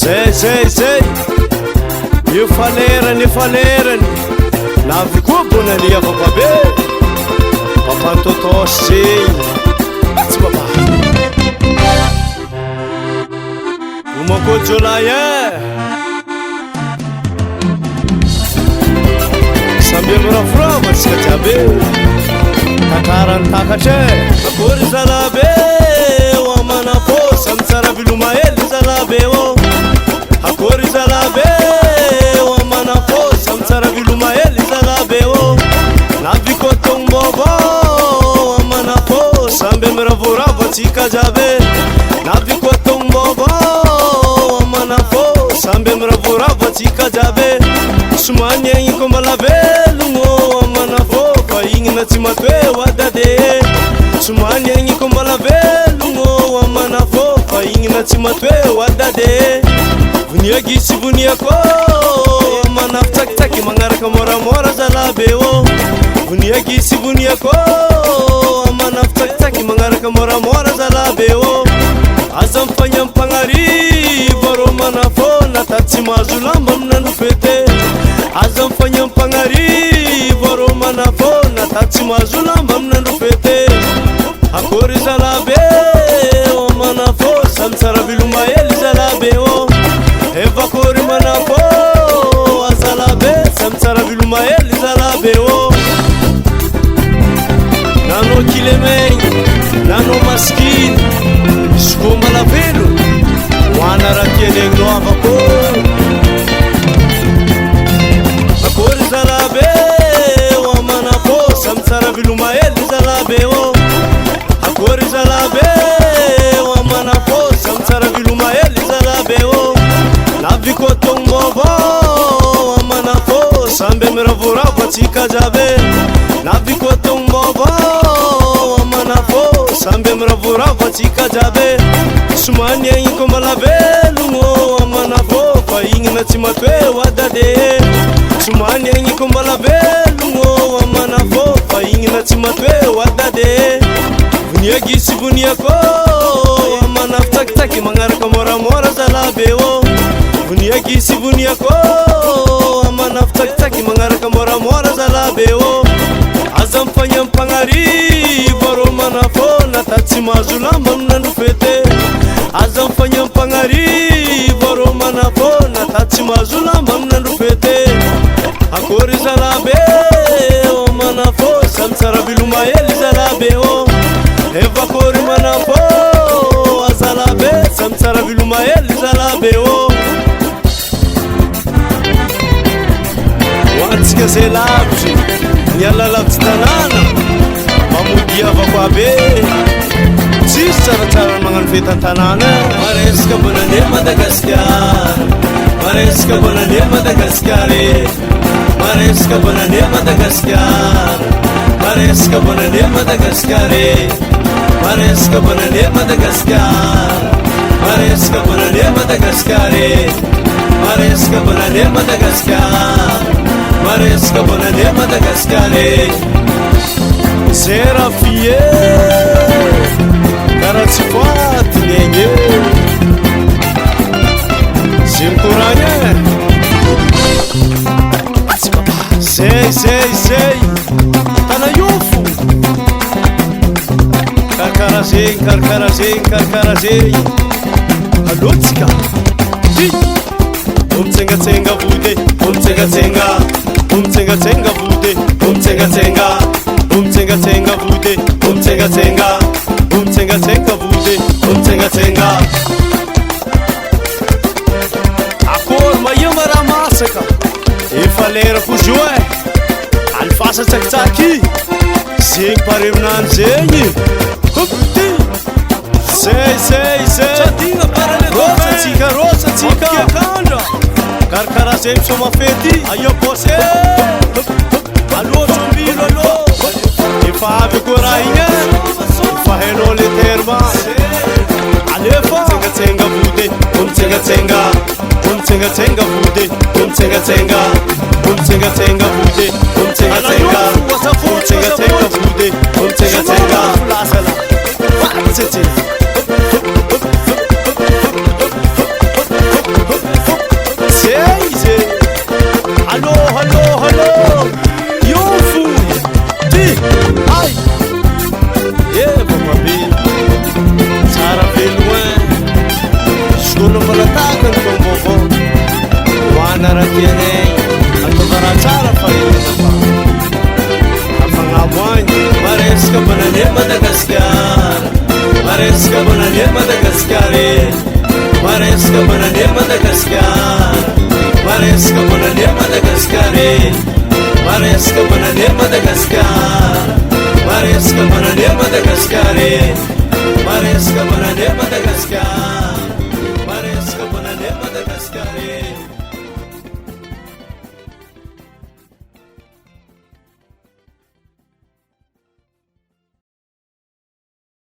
zay efalerany navy koa bonani avababe pampantotosy zegny tsy baba omakojolay samby amiravorava tsika jiaby takarany takatra akory zalabe oamanapo samy tsara vilomahely zalabe o akory zalabe oamanapo samy tsara vilomahely zalabe o navikotongbobo oamanapo samby amiravorava tsika jiaby navikotongbobo oamanapo samby amiravorava tsika jiaby somany agny kombala velogno amanafo fa igny na tsy matoe wadade somany agny kombala velogno amanafo fa igny na tsy matoe wadade voniaky sy voniako amanafo tsakitsaky magnaraka moramora zalabe o voniaky sy voniako amanafo tsakitsaky magnaraka moramora zalabe o aza mifagnampagnarivo ro manafo nata tsy mahazo lamba aminandro fete aza mifagnampagnarivo ro manafo nata tsy mahazo lamba aminandro fete akory zalabe o manafo samy tsara vilomahely zalabe o evakory manafo azalabe samy tsara vilomahely zalabe o nano kilemegny nano maskiny skombala velo hoana raha tianegno avako akory zalabe o amanafo samy tsara vilomahely zalabe o akory zalabe o amanafo samy tsara vilomahely zalabe o navikotongbobo amanafo samby amiravoravo tsika jiaby navikotongbobo amanafo samby amiravoravo tsika jiaby somany agny kombala velogno amanafo fa igny na tsy matoe wadade somany agny kombala velogno amanafo fa igny na tsy matoe wadade voniaky sy voniako amanafo tsakitsaky magnaraka moramora zalabe o voniaky sy voniako amanafo tsakitsaky magnaraka moramora zalabe o aza mifagnampagnarivo ro manafo nata tsy mahazo lamba aminandro fete aza mifagnampagnarivo ro manafo nata tsy mahazo lamba aminandro fete akory zalabe o manafo samy tsara vilomahely zalabe o evakory manafo azalabe samy tsara vilomahely zalabe o hoantsika zay lavitry miala lavitsy tanàna mamody avako abe tsisy tsaratsara magnano fetan-tanàna maresaka bonane Madagasikara maresaka bonane Madagasikara maresaka bonane Madagasikara maresaka bonane Madagasikara maresaka bonane Madagasikara maresaka bonane Madagasikara maresaka bonane Madagasikara maresaka bonane Madagasikara Serafie karaha tsy fatiny egny zemkoragny zay tanayofo karakara zegny alotsika omtsengatsenga vode omtsengatsenga omtsengatsenga vode omtsengatsenga omtsengatsenga vode omtsengatsenga omtsengatsenga vode omtsengatsenga akory mahiama raha masaka efa lera ko zo alifasa tsakitsaky zegny parerinany zegny rotsatsika karakara zay misoma fety ayo bose alotrombilo alo efa avy ko raha igny efa hainao le terma alefa tsengatsenga vode omtsengatsenga omtsengatsenga vode omtsengatsenga omtsengatsenga vode omtsengatsenga omtsengatsenga vode omtsengatsenga lasala vatsetsy banane Madagascar, maresca banane Madagascar, maresca banane Madagascar, maresca banane Madagascar, maresca banane Madagascar, maresca banane Madagascar.